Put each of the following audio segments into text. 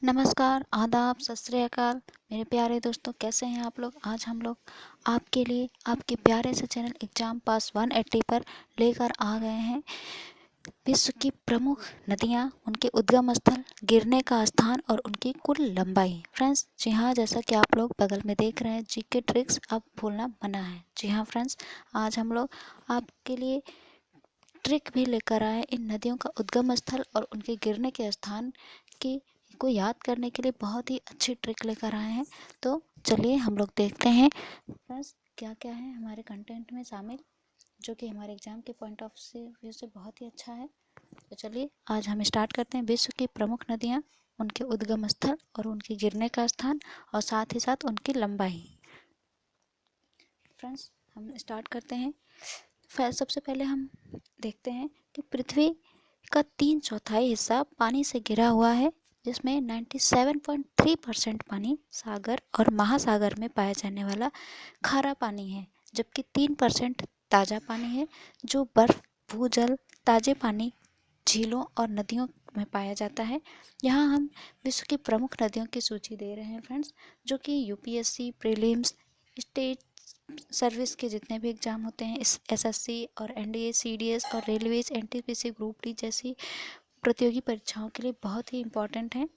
नमस्कार, आदाब, सत श्री अकाल मेरे प्यारे दोस्तों, कैसे हैं आप लोग। आज हम लोग आपके लिए आपके प्यारे से चैनल एग्जाम पास 180 पर लेकर आ गए हैं विश्व की प्रमुख नदियां, उनके उद्गम स्थल, गिरने का स्थान और उनकी कुल लंबाई। फ्रेंड्स, जी हाँ, जैसा कि आप लोग बगल में देख रहे हैं, जीके ट्रिक्स अब भूलना मना है। जी हाँ फ्रेंड्स, आज हम लोग आपके लिए ट्रिक भी लेकर आए इन नदियों का उद्गम स्थल और उनके गिरने के स्थान की को याद करने के लिए बहुत ही अच्छी ट्रिक लेकर आए हैं। तो चलिए हम लोग देखते हैं फ्रेंड्स क्या क्या है हमारे कंटेंट में शामिल, जो कि हमारे एग्जाम के पॉइंट ऑफ व्यू से बहुत ही अच्छा है। तो चलिए आज हम स्टार्ट करते हैं विश्व की प्रमुख नदियाँ, उनके उद्गम स्थल और उनके गिरने का स्थान और साथ ही साथ उनकी लंबाई। फ्रेंड्स, हम स्टार्ट करते हैं। सबसे पहले हम देखते हैं कि पृथ्वी का 3/4 हिस्सा पानी से घिरा हुआ है, जिसमें 97.3% पानी सागर और महासागर में पाया जाने वाला खारा पानी है, जबकि 3% ताज़ा पानी है, जो बर्फ, भूजल, ताजे पानी, झीलों और नदियों में पाया जाता है। यहाँ हम विश्व की प्रमुख नदियों की सूची दे रहे हैं फ्रेंड्स, जो कि यूपीएससी प्रीलिम्स, स्टेट सर्विस के जितने भी एग्ज़ाम होते हैं, इस एसएससी और एनडीए, सीडीएस और रेलवेज, एनटीपीसी, ग्रुप डी जैसी प्रतियोगी परीक्षाओं के लिए बहुत ही इम्पोर्टेंट है।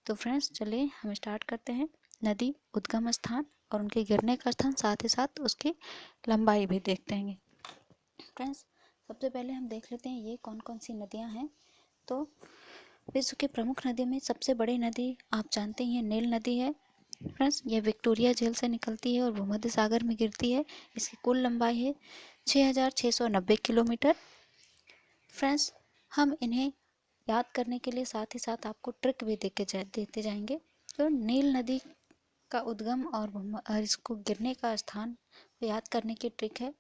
तो फ्रेंड्स चलिए हम स्टार्ट करते हैं। नदी उद्गम स्थान और उनके गिरने का स्थान, साथ ही साथ उसकी लंबाई भी देखते हैं। फ्रेंड्स, सबसे पहले हम देख लेते हैं ये कौन कौन सी नदियाँ हैं। तो विश्व की प्रमुख नदियों में सबसे बड़ी नदी आप जानते ही हैं, नील नदी है। फ्रेंड्स, यह विक्टोरिया झील से निकलती है और भूमध्य सागर में गिरती है। इसकी कुल लंबाई है 6,690 किलोमीटर। फ्रेंड्स, हम इन्हें याद करने के लिए साथ ही साथ आपको ट्रिक भी देते जाएंगे। तो नील नदी का उद्गम और इसको गिरने का स्थान याद करने की ट्रिक है,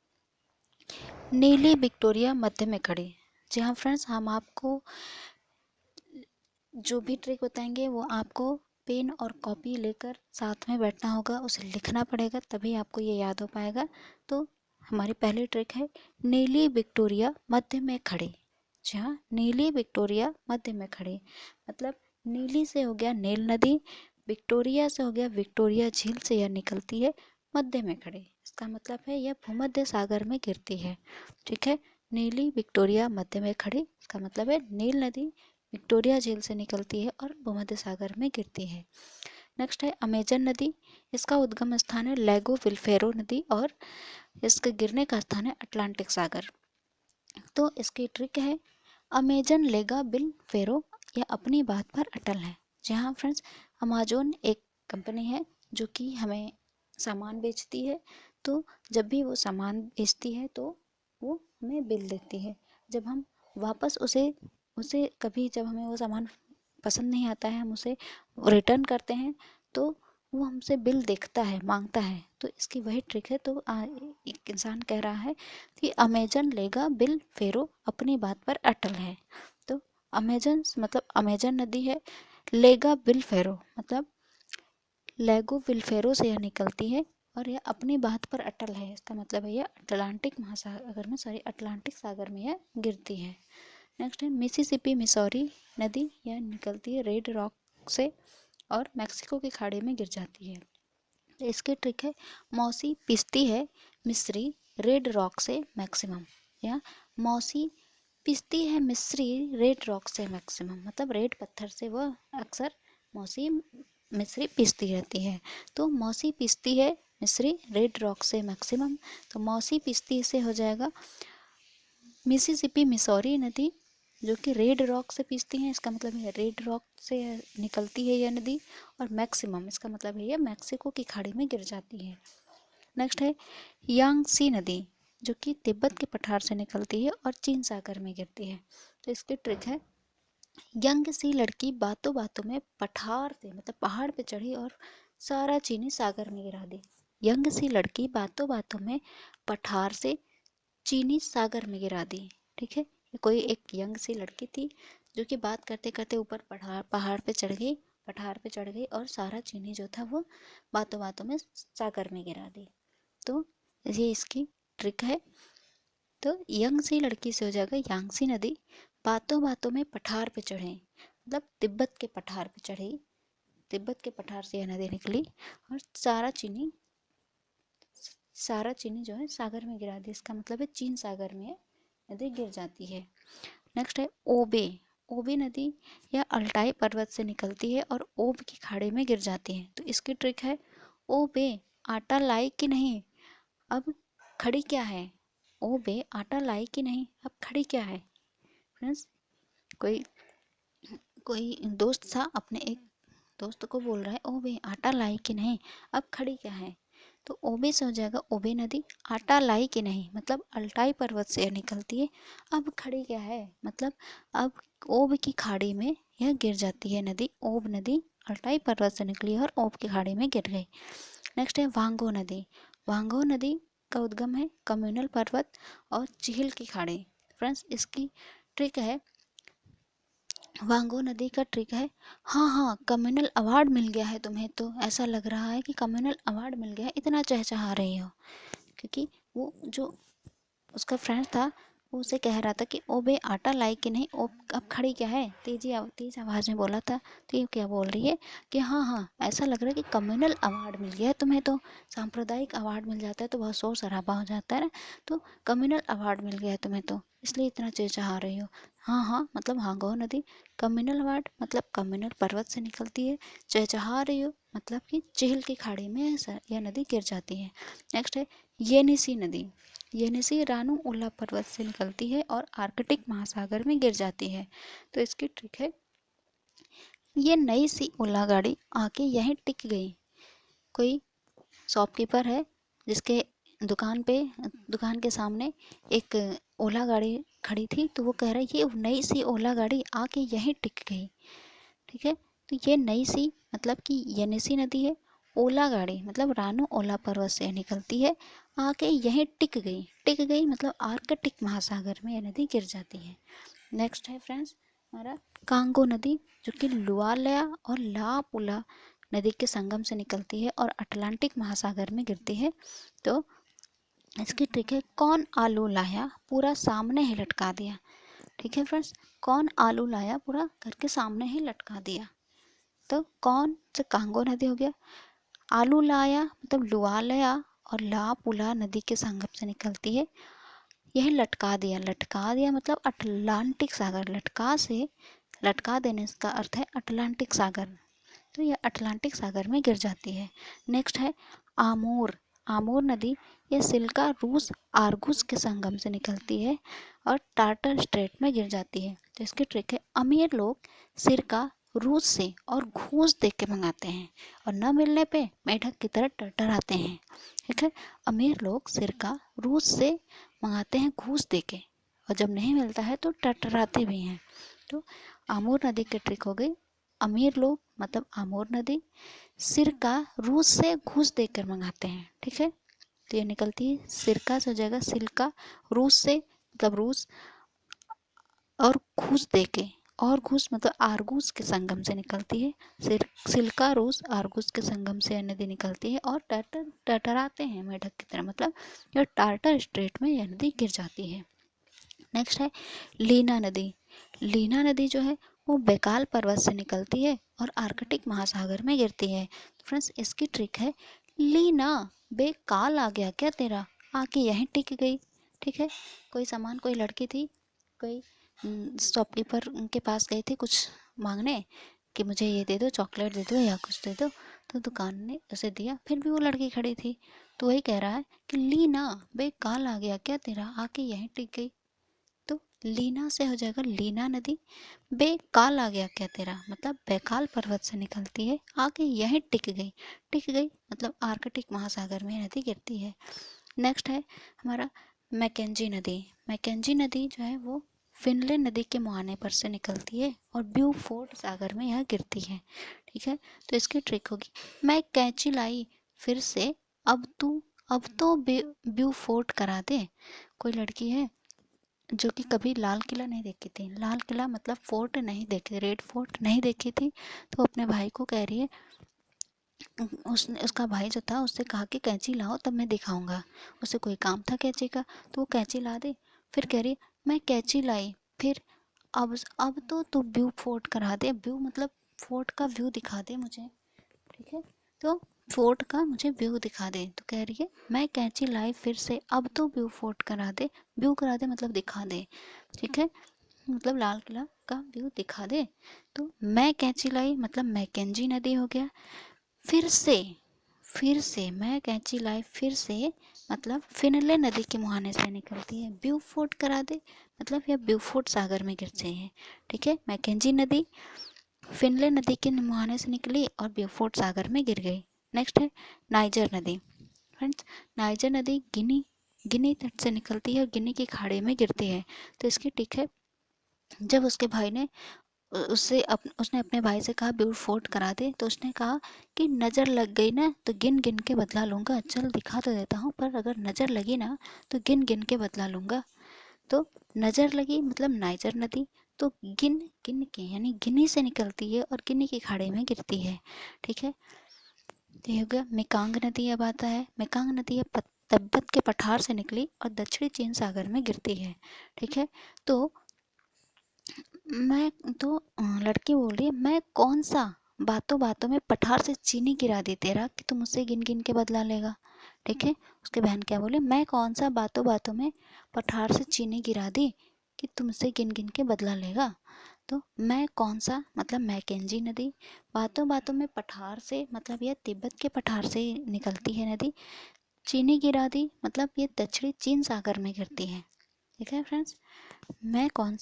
नीली विक्टोरिया मध्य में खड़ी। जी हाँ फ्रेंड्स, हम आपको जो भी ट्रिक बताएंगे वो आपको पेन और कॉपी लेकर साथ में बैठना होगा, उसे लिखना पड़ेगा, तभी आपको ये याद हो पाएगा। तो हमारी पहली ट्रिक है नीली विक्टोरिया मध्य में खड़ी। जी हाँ, नीली विक्टोरिया मध्य में खड़ी मतलब नीली से हो गया नील नदी, विक्टोरिया से हो गया विक्टोरिया झील से यह निकलती है, मध्य में खड़ी इसका मतलब है यह भूमध्य सागर में गिरती है। ठीक है, नीली विक्टोरिया मध्य में खड़ी इसका मतलब है नील नदी विक्टोरिया झील से निकलती है और भूमध्य सागर में गिरती है। नेक्स्ट है अमेजन नदी, इसका उद्गम स्थान है लैगो विल्फेरो नदी और इसके गिरने का स्थान है अटलांटिक सागर। तो इसकी ट्रिक है अमेजन लेगा बिल फेरो, यह अपनी बात पर अटल है। जी हाँ फ्रेंड्स, अमेजोन एक कंपनी है जो कि हमें सामान बेचती है। तो जब भी वो सामान बेचती है तो वो हमें बिल देती है। जब हम वापस उसे उसे कभी जब हमें वो सामान पसंद नहीं आता है, हम उसे रिटर्न करते हैं, तो वो हमसे बिल देखता है, मांगता है। तो इसकी वही ट्रिक है। तो एक इंसान कह रहा है कि अमेजन लेगा बिल फेरो, अपनी बात पर अटल है। तो अमेजन मतलब अमेजन नदी है, लेगा बिल फेरो मतलब लेगो विल्फेरो से यह निकलती है और यह अपनी बात पर अटल है। इसका मतलब है यह अटलांटिक महासागर में अटलांटिक सागर में यह गिरती है। नेक्स्ट है मिसिसिपी मिसौरी नदी, यह निकलती है रेड रॉक से और मैक्सिको की खाड़ी में गिर जाती है। तो इसकी ट्रिक है मौसी पिसती है मिस्री रेड रॉक से मैक्सिमम, या मौसी पिसती है मिस्री रेड रॉक से मैक्सिमम मतलब रेड पत्थर से वह अक्सर मौसी मिस्री पिसती रहती है। तो मौसी पिसती है मिस्री रेड रॉक से मैक्सिमम, तो मौसी पिसती से हो जाएगा मिसिसिपी मिसौरी नदी, जो कि रेड रॉक से पिसती हैं। इसका मतलब है रेड रॉक से निकलती है यह नदी और मैक्सिमम इसका मतलब है यह मैक्सिको की खाड़ी में गिर जाती है। नेक्स्ट है यांगसी नदी, जो कि तिब्बत के पठार से निकलती है और चीन सागर में गिरती है। तो इसकी ट्रिक है यंग सी लड़की बातों बातों में पठार से मतलब पहाड़ पे चढ़ी और सारा चीनी सागर में गिरा दी। यंग सी लड़की बातों बातों में पठार से चीनी सागर में गिरा दी। ठीक है, कोई एक यंग सी लड़की थी जो कि बात करते करते ऊपर पहाड़ पे चढ़ गई, पठार पे चढ़ गई और सारा चीनी जो था वो बातों बातों में सागर में गिरा दी। तो ये इसकी ट्रिक है। तो यंग सी लड़की से हो जाएगा यांगसी नदी बातों बातों में पठार पे चढ़े, मतलब तिब्बत के पठार पे चढ़ी, तिब्बत के पठार से यह नदी निकली और सारा चीनी जो है सागर में गिरा दी। इसका मतलब है चीन सागर में नदी गिर जाती है। नेक्स्ट है ओबे। ओबे नदी यह अल्टाई पर्वत से निकलती है और ओब की खाड़ी में गिर जाती है। तो इसकी ट्रिक है, ओबे आटा लाई कि नहीं, अब खड़ी क्या है। ओबे आटा लाई कि नहीं, अब खड़ी क्या है। फ्रेंड्स, कोई कोई दोस्त था, अपने एक दोस्त को बोल रहा है ओबे आटा लाई कि नहीं, अब खड़ी क्या है। तो ओबे से हो जाएगा ओबे नदी आटा लाई कि नहीं, मतलब अल्टाई पर्वत से निकलती है, अब खड़ी क्या है, मतलब अब ओब की खाड़ी में यह गिर जाती है नदी। ओब नदी अल्टाई पर्वत से निकली और ओब की खाड़ी में गिर गई। नेक्स्ट है वांगो नदी। वांगो नदी का उद्गम है कम्युनल पर्वत और चिहिल की खाड़ी। फ्रेंड्स, इसकी ट्रिक है, वांगो नदी का ट्रिक है, हाँ हाँ कम्युनल अवार्ड मिल गया है तुम्हें, तो ऐसा लग रहा है कि कम्युनल अवार्ड मिल गया है, इतना चहचहा रही हो। क्योंकि वो जो उसका फ्रेंड था, वो उसे कह रहा था कि ओ बे आटा लाई कि नहीं, ओ अब खड़ी क्या है, तेज आवाज़ में बोला था। तो ये क्या बोल रही है कि हाँ हाँ ऐसा लग रहा है कि कम्युनल अवार्ड मिल गया है तुम्हें, तो सांप्रदायिक अवार्ड मिल जाता है तो बहुत शोर शराबा हो जाता है ना, तो कम्युनल अवार्ड मिल गया है तुम्हें, तो इसलिए इतना चहचहा रही हो। हाँ हाँ मतलब हांगो नदी कम्युनल अवार्ड मतलब कम्युनल पर्वत से निकलती है, चहचहा रही हो मतलब कि चेहल की खाड़ी में यह नदी गिर जाती है। नेक्स्ट है येनिसी नदी। येनिसी रानू उल्ला पर्वत से निकलती है और आर्कटिक महासागर में गिर जाती है। तो इसकी ट्रिक है, ये नई सी ओला गाड़ी आके यहीं टिक गई। कोई शॉपकीपर है जिसके दुकान के सामने एक ओला गाड़ी खड़ी थी, तो वो कह रहा है ये नई सी ओला गाड़ी आके यहीं टिक गई। ठीक है, तो ये नई सी मतलब कि येनिसी नदी है, ओला गाड़ी मतलब रानू ओला पर्वत से निकलती है, आके यहीं टिक गई मतलब आर्कटिक महासागर में यह नदी गिर जाती है। नेक्स्ट है फ्रेंड्स हमारा कांगो नदी, जो कि लुआलया और लापुला नदी के संगम से निकलती है और अटलांटिक महासागर में गिरती है। तो इसकी ट्रिक है, कौन आलू लाया पूरा सामने ही लटका दिया। ठीक है फ्रेंड्स, कौन आलू लाया पूरा घर के सामने ही लटका दिया। तो कौन से कांगो नदी हो गया, आलू लाया मतलब लुआलया और लापुला नदी के संगम से निकलती है, यह लटका दिया मतलब अटलांटिक सागर, लटका देने का अर्थ है अटलांटिक सागर, तो यह अटलांटिक सागर में गिर जाती है। नेक्स्ट है आमूर। आमूर नदी यह सिल्का रूस आर्गुस के संगम से निकलती है और टार्टर स्ट्रेट में गिर जाती है। तो इसकी ट्रिक है, अमीर लोग सिरका रूस से और घूस दे के मंगाते हैं और न मिलने पे मेढक की तरह टरटराते हैं। ठीक है, अमीर लोग सिरका रूस से मंगाते हैं घूस दे के, और जब नहीं मिलता है तो टरटराते भी हैं। तो आमूर नदी की ट्रिक हो गई, अमीर लोग मतलब आमूर नदी सिरका रूस से घूस देकर मंगाते हैं। ठीक है, तो ये निकलती है सिरका से हो जाएगा सिल्का, रूस से मतलब रूस और घूस देके, और घूस मतलब आर्गूस के संगम से निकलती है। सिल्का रूस आर्गूस के संगम से यह नदी निकलती है और टरटराते हैं मेढक की तरह, मतलब यह टार्टर स्ट्रेट में यह नदी गिर जाती है। नेक्स्ट है लीना नदी। लीना नदी जो है वो बेकाल पर्वत से निकलती है और आर्कटिक महासागर में गिरती है। फ्रेंड्स, इसकी ट्रिक है, लीना बेकाल आ गया क्या तेरा, आके यहीं टिक गई। ठीक है, कोई लड़की थी, कोई शॉपकीपर के पास गई थी कुछ मांगने कि मुझे ये दे दो, चॉकलेट दे दो या कुछ दे दो, तो दुकान ने उसे दिया, फिर भी वो लड़की खड़ी थी। तो वही कह रहा है कि लीना बेकाल आ गया क्या तेरा, आके यहीं टिक गई। तो लीना से हो जाएगा लीना नदी बेकाल आ गया क्या तेरा, मतलब बेकाल पर्वत से निकलती है, आके यहीं टिक गई मतलब आर्कटिक महासागर में नदी गिरती है। नेक्स्ट है हमारा मैकेंजी नदी। मैकेंजी नदी जो है वो फिनलैंड नदी के मुहाने पर से निकलती है और ब्यूफोर्ट सागर में यह गिरती है। ठीक है, तो इसकी ट्रिक होगी, मैं कैंची लाई फिर से, अब तो ब्यूफोर्ट करा दे। कोई लड़की है जो कि कभी लाल किला नहीं देखी थी, लाल किला मतलब फोर्ट नहीं देखी, रेड फोर्ट नहीं देखी थी, तो अपने भाई को कह रही है, उसका भाई जो था उससे कहा कि कैंची लाओ तब मैं दिखाऊंगा, उसे कोई काम था कैंची का, तो वो कैंची ला दे, फिर कह रही मैं कैंची लाई फिर अब तो तू व्यू फोर्ट करा दे, व्यू मतलब फोर्ट का व्यू दिखा दे मुझे, ठीक है। तो फोर्ट का मुझे व्यू दिखा दे। तो कह रही है मैं कैंची लाई फिर से, अब तो व्यू फोर्ट करा दे, व्यू करा दे मतलब दिखा दे, ठीक है, मतलब लाल किला का व्यू दिखा दे। तो मैं कैंची लाई मतलब मैकेंजी नदी हो गया। फिर से, फिर से मैं कैंची लाई फिर से मतलब फिनले नदी के मुहाने से निकलती है। ब्यूफोर्ट करा दे मतलब यह ब्यूफोर्ट सागर में गिरते हैं, ठीक है। मैकेंजी नदी फिनले नदी के मुहाने से निकली और ब्यूफोर्ट सागर में गिर गई। नेक्स्ट है नाइजर नदी। फ्रेंड्स, नाइजर नदी गिनी तट से निकलती है और गिनी की खाड़ी में गिरती है। तो इसकी टिक है, जब उसके भाई ने उसने अपने भाई से कहा ब्यूट फोर्ट करा दे, तो उसने कहा कि नज़र लग गई ना तो गिन गिन के बदला लूँगा, चल दिखा तो देता हूँ पर अगर नज़र लगी ना तो गिन गिन के बदला लूँगा। तो नज़र लगी मतलब नाइजर नदी, तो गिन गिन के यानी गिनी से निकलती है और गिनी की खाड़ी में गिरती है, ठीक है। तो ये हो गया मेकांग नदी। अब आता है मेकांग नदी है तिब्बत के पठार से निकली और दक्षिणी चीन सागर में गिरती है, ठीक है। तो मैं तो लड़की बोल रही है मैं कौन सा बातों बातों में पठार से चीनी गिरा दी तेरा कि तुम मुझसे गिन गिन के बदला लेगा, ठीक है। उसके बहन क्या बोले, मैं कौन सा बातों बातों में पठार से चीनी गिरा दी कि तुमसे गिन गिन के बदला लेगा। तो मैं कौन सा मतलब मैकेंजी नदी, बातों बातों में पठार से मतलब यह तिब्बत के पठार से निकलती है नदी, चीनी गिरा दी मतलब ये दक्षिणी चीन सागर में गिरती है, ठीक है फ्रेंड्स। मैं कौन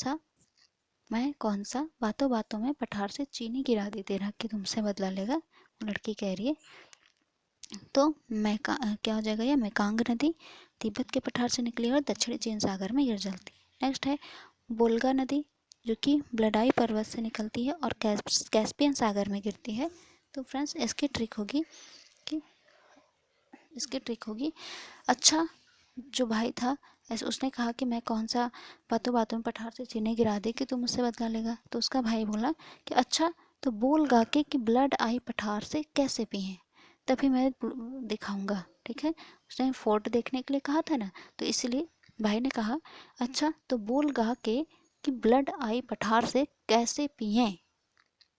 सा बातों बातों में पठार से चीनी गिरा दी तेरा कि तुमसे बदला लेगा, वो लड़की कह रही है। तो क्या हो जाएगा, ये मेकांग नदी तिब्बत के पठार से निकली और दक्षिणी चीन सागर में गिर जाती है। नेक्स्ट है बोल्गा नदी, जो कि ब्लडाई पर्वत से निकलती है और कैस्पियन सागर में गिरती है। तो फ्रेंड्स कि इसकी ट्रिक होगी, अच्छा जो भाई था ऐसे उसने कहा कि मैं कौन सा बातों बातों में पठार से चीनी गिरा दे कि तू मुझसे बदला लेगा। तो उसका भाई बोला कि अच्छा तो बोल गा के कि ब्लड आई पठार से कैसे पिए, तभी मैं दिखाऊंगा, ठीक है। उसने फोर्ट देखने के लिए कहा था ना, तो इसलिए भाई ने कहा अच्छा तो बोल गा के कि ब्लड आई पठार से कैसे पिए,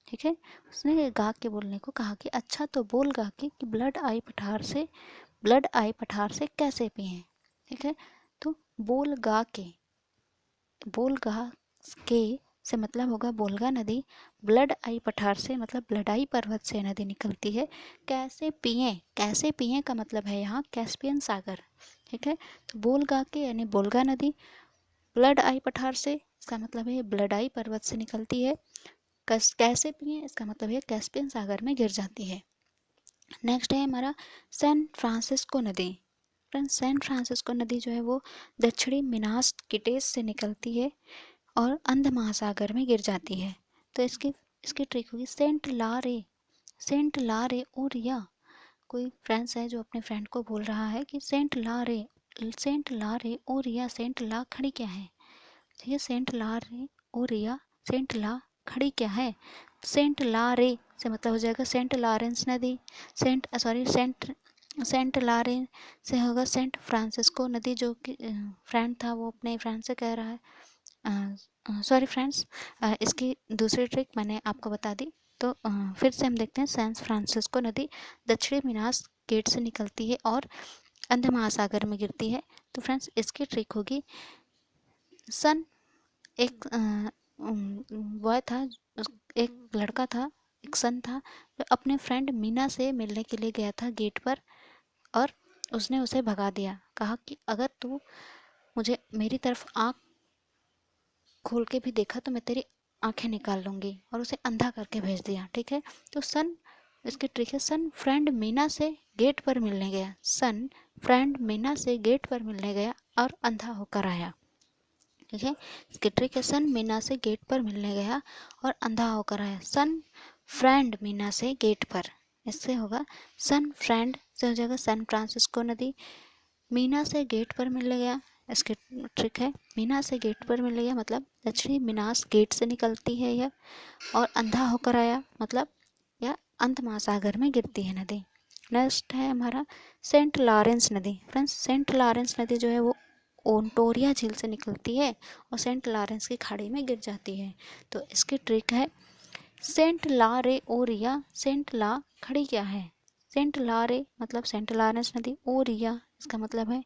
ठीक है। उसने गा के बोलने को कहा कि अच्छा तो बोल गा के कि ब्लड आई पठार से कैसे पिए, ठीक है। तो बोल गा के से मतलब होगा बोलगा नदी, ब्लड आई पठार से मतलब ब्लडाई पर्वत से नदी निकलती है। कैसे पिए का मतलब है यहाँ कैस्पियन सागर, ठीक है। तो बोलगा के यानी बोलगा नदी, ब्लड आई पठार से इसका मतलब है ब्लडाई पर्वत से निकलती है, कैसे पिए इसका मतलब है कैस्पियन सागर में गिर जाती है। नेक्स्ट है हमारा सैन फ्रांसिस्को नदी। फ्रेंड्स, सैन फ्रांसिस्को नदी जो है वो दक्षिणी मिनास गिटेस से निकलती है और अंध महासागर में गिर जाती है। तो इसकी ट्रिक होगी सेंट लारे ओरिया। कोई फ्रेंड्स है जो अपने फ्रेंड को बोल रहा है कि सेंट लारे ओरिया, सेंट ला खड़ी क्या है, ठीक है। सेंट लारे ओरिया, सेंट ला खड़ी क्या है। सेंट लारे से मतलब हो जाएगा सेंट लॉरेंस नदी, सेंट लॉरेंस से होगा सेंट फ्रांसिस्को नदी। जो कि फ्रेंड था वो अपने फ्रेंड से कह रहा है, सॉरी फ्रेंड्स, इसकी दूसरी ट्रिक मैंने आपको बता दी। तो फिर से हम देखते हैं सैन फ्रांसिस्को नदी दक्षिणी मिनास गेट से निकलती है और अंध महासागर में गिरती है। तो फ्रेंड्स इसकी ट्रिक होगी सन एक बॉय था, एक लड़का था, एक सन था जो अपने फ्रेंड मीना से मिलने के लिए गया था गेट पर और उसने उसे भगा दिया, कहा कि अगर तू मुझे मेरी तरफ आँख खोल के भी देखा तो मैं तेरी आंखें निकाल लूँगी, और उसे अंधा करके भेज दिया, ठीक है। तो सन इसकी ट्रिक है सन फ्रेंड मीना से गेट पर मिलने गया, सन फ्रेंड मीना से गेट पर मिलने गया और अंधा होकर आया, ठीक है। इसकी ट्रिक है सन मीना से गेट पर मिलने गया और अंधा होकर आया, सन फ्रेंड मीना से गेट पर। इससे होगा सन फ्रेंड से हो जाएगा सैन फ्रांसिस्को नदी, मीना से गेट पर मिलने गया। इसकी ट्रिक है मीना से गेट पर मिलने गया मतलब दक्षिणी मिनास गेट से निकलती है यह, और अंधा होकर आया मतलब यह अंध महासागर में गिरती है नदी। नेक्स्ट है हमारा सेंट लॉरेंस नदी। फ्रेंड्स, सेंट लॉरेंस नदी जो है वो ओंटोरिया झील से निकलती है और सेंट लॉरेंस की खाड़ी में गिर जाती है। तो इसकी ट्रिक है सेंट ला रे ओरिया, सेंट ला खड़ी क्या है, सेंट ला रे मतलब सेंट लॉरेंस नदी, ओरिया इसका मतलब है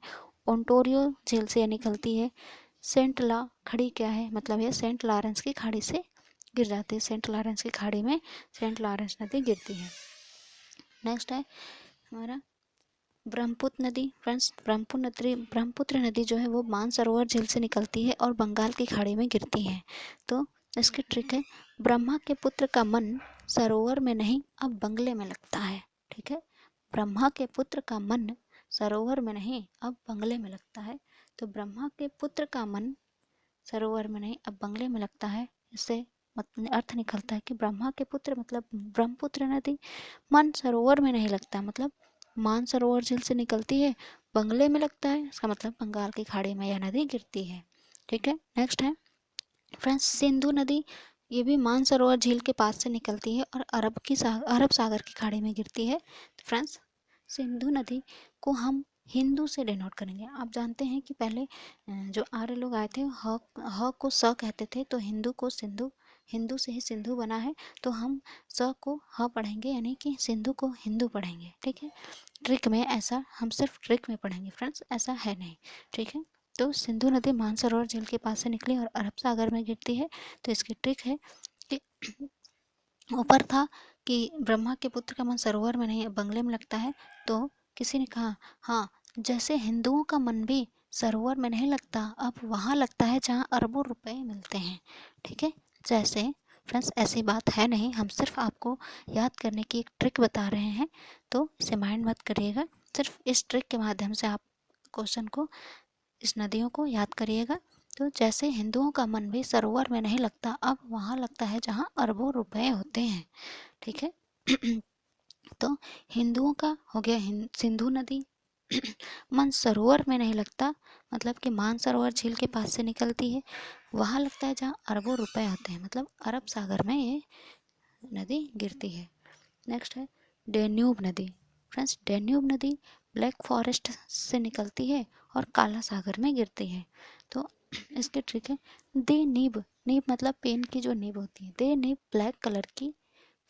ओंटोरियो झील से निकलती है, सेंट ला खड़ी क्या है मतलब ये सेंट लॉरेंस की खाड़ी से गिर जाती है, सेंट लॉरेंस की खाड़ी में सेंट लॉरेंस नदी गिरती है। नेक्स्ट है हमारा ब्रह्मपुत्र नदी। फ्रेंड्स ब्रह्मपुत्र नदी जो है वो मानसरोवर झील से निकलती है और बंगाल की खाड़ी में गिरती है। तो इसकी ट्रिक है ब्रह्मा के पुत्र का मन सरोवर में नहीं अब बंगले में लगता है। ठीक है, ब्रह्मा के पुत्र का मन सरोवर में नहीं अब बंगले में लगता है। तो ब्रह्मा के पुत्र का मन सरोवर में नहीं अब बंगले में लगता है, इससे मतलब अर्थ निकलता है कि ब्रह्मा के पुत्र मतलब ब्रह्मपुत्र नदी मन सरोवर में नहीं लगता, मतलब मानसरोवर झील से निकलती है बंगले में लगता है, इसका मतलब बंगाल की खाड़ी में यह नदी गिरती है। ठीक है, नेक्स्ट है फ्रेंड्स सिंधु नदी। ये भी मानसरोवर झील के पास से निकलती है और अरब सागर की खाड़ी में गिरती है। तो फ्रेंड्स सिंधु नदी को हम हिंदू से डिनोट करेंगे। आप जानते हैं कि पहले जो आर्य लोग आए थे ह को स कहते थे, तो हिंदू को सिंधु, हिंदू से ही सिंधु बना है, तो हम स को ह पढ़ेंगे यानी कि सिंधु को हिंदू पढ़ेंगे। ठीक है, ट्रिक में ऐसा हम सिर्फ ट्रिक में पढ़ेंगे फ्रेंड्स, ऐसा है नहीं। ठीक है, तो सिंधु नदी मानसरोवर झील के पास से निकली और अरब सागर में गिरती है। तो इसकी ट्रिक है कि ऊपर था कि ब्रह्मा के पुत्र का मन सरोवर में नहीं बंगले में लगता है, तो किसी ने कहा हाँ जैसे हिंदुओं का मन भी सरोवर में नहीं लगता अब वहाँ लगता है जहाँ अरबों रुपए मिलते हैं। ठीक है, जैसे फ्रेंड्स ऐसी बात है नहीं, हम सिर्फ आपको याद करने की एक ट्रिक बता रहे हैं, तो इसे माइंड मत करिएगा, सिर्फ इस ट्रिक के माध्यम से आप क्वेश्चन को, इस नदियों को याद करिएगा। तो जैसे हिंदुओं का मन भी सरोवर में नहीं लगता अब वहाँ लगता है जहाँ अरबों रुपए होते हैं। ठीक है तो हिंदुओं का हो गया सिंधु नदी मन सरोवर में नहीं लगता मतलब कि मानसरोवर झील के पास से निकलती है, वहाँ लगता है जहाँ अरबों रुपए होते हैं, मतलब अरब सागर में ये नदी गिरती है। नेक्स्ट है डेन्यूब नदी। फ्रेंड्स डेन्यूब नदी ब्लैक फॉरेस्ट से निकलती है और काला सागर में गिरती है। तो इसकी ट्रिक है दे नीब, नीब मतलब पेन की जो नीब होती है, दे नीब ब्लैक कलर की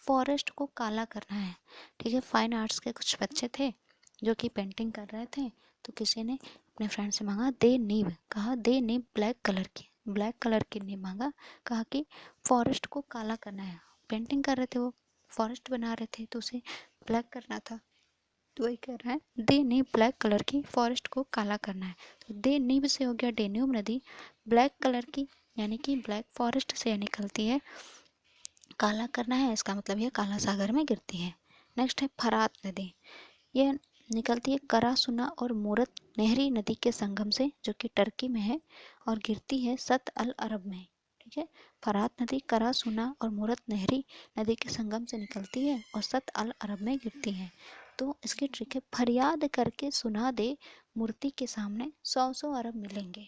फॉरेस्ट को काला करना है। ठीक है, फाइन आर्ट्स के कुछ बच्चे थे जो कि पेंटिंग कर रहे थे, तो किसी ने अपने फ्रेंड से मांगा दे नीब, कहा दे नीब ब्लैक कलर की, ब्लैक कलर की नीब मांगा, कहा कि फॉरेस्ट को काला करना है। पेंटिंग कर रहे थे, वो फॉरेस्ट बना रहे थे तो उसे ब्लैक करना था, तो वही कह रहा है दे नीब ब्लैक कलर की फॉरेस्ट को काला करना है। तो दे नीब से हो गया डेन्यूब नदी ब्लैक कलर की यानी कि ब्लैक फॉरेस्ट से निकलती है, काला करना है इसका मतलब ये काला सागर में गिरती है। नेक्स्ट है फरात नदी। ये निकलती है करासुना और मूरत नहरी नदी के संगम से जो कि टर्की में है और गिरती है सत अल अरब में। ठीक है, फरात नदी करासुना और मूरत नहरी नदी के संगम से निकलती है और सत अल अरब में गिरती है। तो इसकी ट्रिक है फरियाद करके सुना दे मूर्ति के सामने 100 अरब मिलेंगे,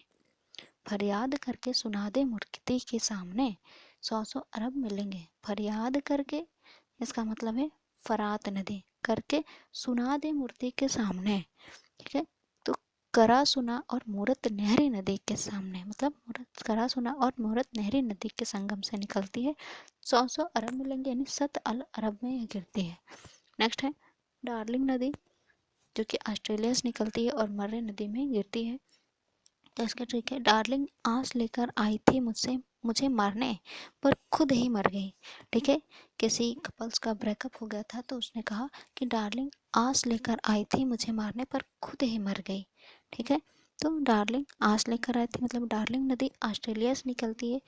फरियाद करके सुना दे मूर्ति के सामने 100 अरब मिलेंगे। फरियाद करके इसका मतलब है फरात नदी, करके सुना दे मूर्ति के सामने। ठीक है, तो करा सुना और मूरत नहरी नदी के सामने मतलब करा सुना और मूरत नहरी नदी के संगम से निकलती है, 100 अरब मिलेंगे यानी सत अल अरब में यह गिरती है। नेक्स्ट है डार्लिंग नदी जो कि ऑस्ट्रेलिया से निकलती है और मर्रे नदी में गिरती है। तो इसका ट्रिक है डार्लिंग आस लेकर आई थी मुझसे मुझे मारने पर खुद ही मर गई। ठीक है, किसी कपल्स का ब्रेकअप हो गया था तो उसने कहा कि डार्लिंग आस लेकर आई थी मुझे मारने पर खुद ही मर गई। ठीक है, तो डार्लिंग आस लेकर आई थी मतलब डार्लिंग नदी ऑस्ट्रेलिया से निकलती है,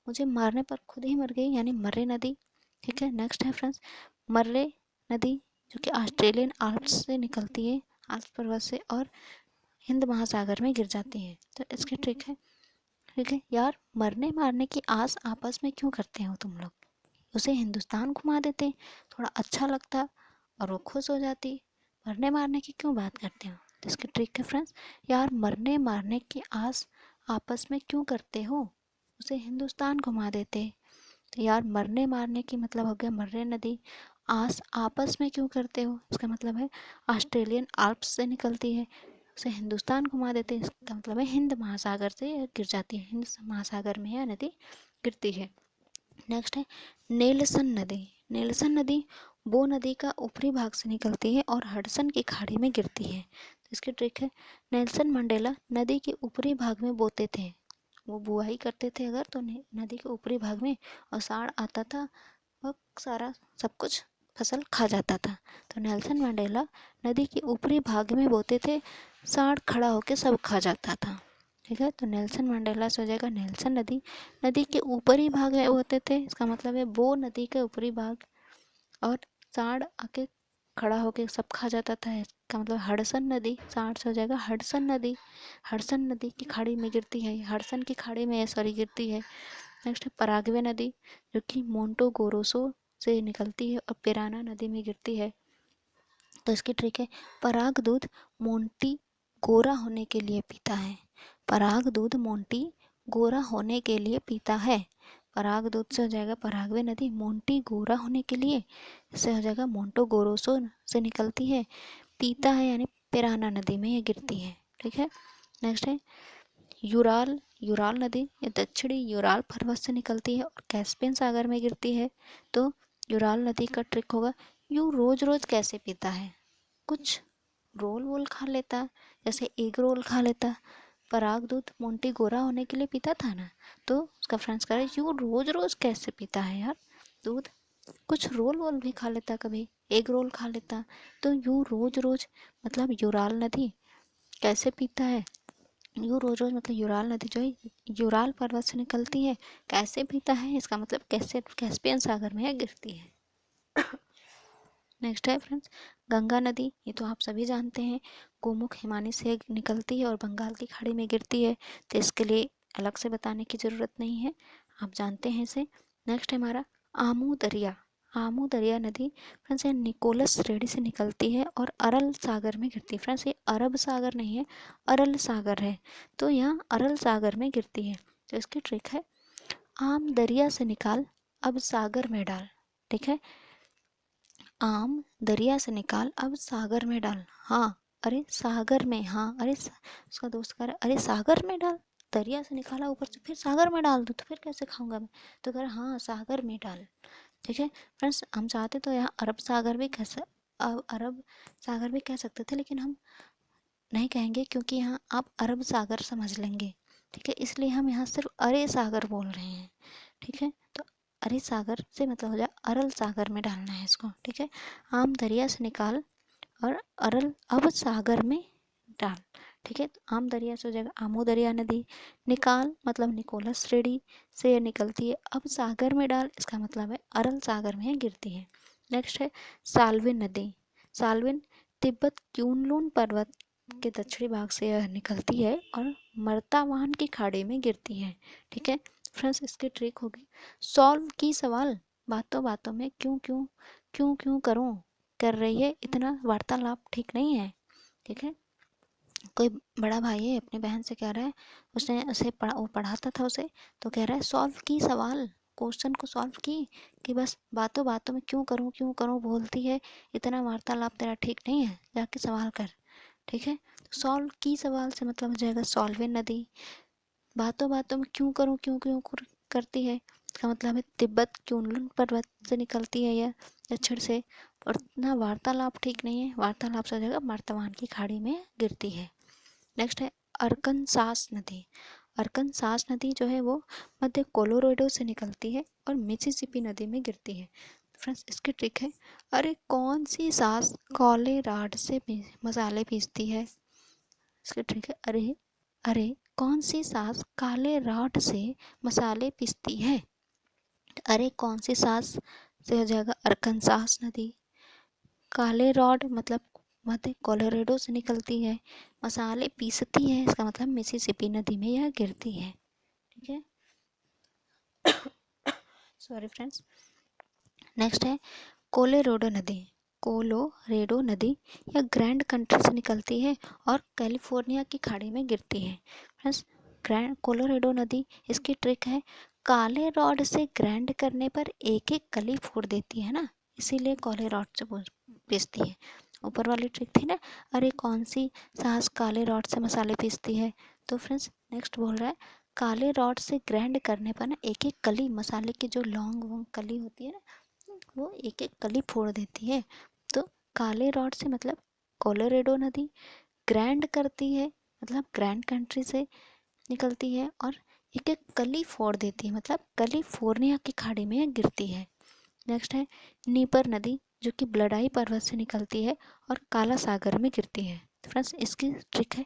मुझे मारने पर खुद ही मर गई यानी मर्रे नदी। ठीक है, नेक्स्ट है फ्रेंड्स मर्रे नदी जो कि ऑस्ट्रेलियन आल्प्स से निकलती है, आल्प्स पर्वत से, और हिंद महासागर में गिर जाती है। तो इसकी ट्रिक है, ठीक है यार मरने मारने की आस आपस में क्यों करते हो तुम लोग, उसे हिंदुस्तान घुमा देते थोड़ा अच्छा लगता और वो खुश हो जाती, मरने मारने की क्यों बात करते हो। तो इसकी ट्रिक है फ्रेंड्स यार मरने मारने की आस आपस में क्यों करते हो, उसे हिंदुस्तान घुमा देते। तो यार मरने मारने की मतलब हो गया मर्रे नदी, आस आपस में क्यों करते हो इसका मतलब है ऑस्ट्रेलियन आल्प्स से निकलती है, उसे हिंदुस्तान घुमा देते हैं। इसका मतलब है हिंद महासागर से गिर जाती है, हिंद महासागर में यह नदी गिरती है। नेक्स्ट है नेल्सन नदी। नेल्सन नदी बो नदी का ऊपरी भाग से निकलती है और हडसन की खाड़ी में गिरती है। तो इसकी ट्रिक है, नेल्सन मंडेला नदी के ऊपरी भाग में बोते थे, वो बुआई करते थे अगर तो नदी के ऊपरी भाग में, और साड़ आता था और सारा सब कुछ फसल खा जाता था। तो नेल्सन मंडेला नदी के ऊपरी भाग में बोते थे, साड़ खड़ा होकर सब खा जाता था। ठीक है, तो नेल्सन मंडेला से हो जाएगा नेल्सन नदी नदी के ऊपरी भाग में होते थे, इसका मतलब है बो नदी के ऊपरी भाग, और साड़ आके खड़ा होके सब खा जाता था, इसका मतलब हडसन नदी, साड़ से हो जाएगा हडसन नदी। हडसन नदी की खाड़ी में गिरती है, हडसन की खाड़ी में सॉरी गिरती है। नेक्स्ट है पराग्वे नदी, जो कि मोंटो गोरोसो से निकलती है और पिराना नदी में गिरती है। तो इसकी ट्रिक है, पराग दूध मोंटी गोरा होने के लिए पीता है। पराग दूध मोंटी गोरा होने के लिए पीता है। पराग दूध से हो जाएगा पराग्वे नदी, मोंटी गोरा होने के लिए, इससे हो जाएगा मोंटो गोरोसो से निकलती है, पीता है यानी पिराना नदी में ये गिरती है। ठीक है, नेक्स्ट है यूराल। यूराल नदी ये दक्षिणी यूराल पर्वत से निकलती है और कैस्पियन सागर में गिरती है। तो यूराल नदी का ट्रिक होगा, यू रोज रोज कैसे पीता है, कुछ रोल वोल खा लेता, जैसे एग रोल खा लेता। पराग दूध मोंटी गोरा होने के लिए पीता था ना, तो उसका फ्रेंड्स करे यू रोज रोज कैसे पीता है यार दूध, कुछ रोल वोल भी खा लेता, कभी एग रोल खा लेता। तो यू रोज रोज मतलब यूराल नदी कैसे पीता है, यू रोज रोज मतलब यूराल नदी जो है यूराल पर्वत से निकलती है, कैसे पीता है इसका मतलब कैसे कैस्पियन सागर में गिरती है। नेक्स्ट है फ्रेंड्स गंगा नदी, ये तो आप सभी जानते हैं, गोमुख हिमानी से निकलती है और बंगाल की खाड़ी में गिरती है, तो इसके लिए अलग से बताने की ज़रूरत नहीं है, आप जानते हैं इसे। नेक्स्ट है हमारा आमू दरिया। आमू दरिया नदी फ्रेंड्स ये निकोलस रेडी से निकलती है और अरल सागर में गिरती है। फ्रेंड्स ये अरब सागर नहीं है, अरल सागर है, तो यहाँ अरल सागर में गिरती है। तो इसकी ट्रिक है, आम दरिया से निकाल अब सागर में डाल। ठीक है, आम दरिया से निकाल अब सागर में डाल। हाँ अरे सागर में, हाँ अरे उसका दोस्त कह रहा है अरे सागर में डाल, दरिया से निकाला ऊपर से फिर सागर में डाल दो तो फिर कैसे खाऊंगा मैं, तो कह रहा हाँ सागर में डाल। ठीक है फ्रेंड्स, हम चाहते तो यहाँ अरब सागर भी अरब सागर भी कह सकते थे, लेकिन हम नहीं कहेंगे क्योंकि यहाँ आप अरब सागर समझ लेंगे। ठीक है, इसलिए हम यहाँ सिर्फ अरे सागर बोल रहे हैं। ठीक है, तो अरे सागर से मतलब हो जाए अरल सागर में डालना है इसको। ठीक है, आम दरिया से निकाल और अरल अब सागर में डाल। ठीक है, तो आम दरिया से हो जाएगा आमू दरिया नदी, निकाल मतलब निकोलस रेडी से निकलती है, अब सागर में डाल इसका मतलब है अरल सागर में गिरती है। नेक्स्ट है साल्विन नदी। साल्विन तिब्बत क्यूनलून पर्वत के दक्षिणी भाग से यह निकलती है और मर्तावान की खाड़ी में गिरती है। ठीक है फ्रेंड्स, इसकी ट्रिक होगी, सॉल्व की सवाल बातों बातों में क्यों क्यों क्यों क्यों करूं कर रही है, इतना वार्तालाप ठीक नहीं है। ठीक है, कोई बड़ा भाई है अपनी बहन से कह रहा है, उसने उसे वो पढ़ाता था उसे, तो कह रहा है सॉल्व की सवाल, क्वेश्चन को सॉल्व की, कि बस बातों बातों में क्यों करूं बोलती है, इतना वार्तालाप तेरा ठीक नहीं है, जाके सवाल कर। ठीक है, तो सॉल्व की सवाल से मतलब हो जाएगा सॉल्विन नदी, बातों बातों में क्यों करती है, इसका मतलब है तिब्बत क्यूनलुन पर्वत से निकलती है यह दक्षिण से, और ना वार्तालाप ठीक नहीं है, वार्तालाप से हो जाएगा मर्तमान की खाड़ी में गिरती है। नेक्स्ट है अरकनसास नदी। अरकनसास नदी जो है वो मध्य कोलोराडो से निकलती है और मिसिसिपी नदी में गिरती है। फ्रेंड्स, इसकी ट्रिक है, अरे कौन सी सास कोलोराडो से मसाले पीसती है, इसकी ट्रिक है, अरे अरे कौन सी सास काले रॉड से मसाले पीसती है। अरे कौन सी सास से हो जाएगा अरकनसास नदी, काले रॉड मतलब मध्य कोलोराडो से निकलती है, मसाले पीसती है इसका मतलब मिसिसिपी नदी में यह गिरती है। ठीक है, सॉरी फ्रेंड्स। नेक्स्ट है कोलोराडो नदी। कोलोराडो नदी यह ग्रैंड कंट्री से निकलती है और कैलिफोर्निया की खाड़ी में गिरती है। फ्रेंड्स, ग्रैंड कोलोराडो नदी, इसकी ट्रिक है, काले रॉड से ग्राइंड करने पर एक एक कली फोड़ देती है ना, इसीलिए काले रॉड से पीसती है, ऊपर वाली ट्रिक थी ना, अरे कौन सी सास काले रॉड से मसाले पीसती है। तो फ्रेंड्स नेक्स्ट बोल रहा है काले रॉड से ग्राइंड करने पर ना एक एक कली, मसाले की जो लौंग वोंग कली होती है ना, वो एक एक कली फोड़ देती है। तो काले रॉड से मतलब कोलोरेडो नदी ग्रैंड करती है, मतलब ग्रैंड कंट्री से निकलती है और एक एक कली फोड़ देती है, मतलब कली फोर्निया की खाड़ी में गिरती है। नेक्स्ट है नीपर नदी जो कि ब्लडाई पर्वत से निकलती है और काला सागर में गिरती है। तो फ्रेंड्स इसकी ट्रिक है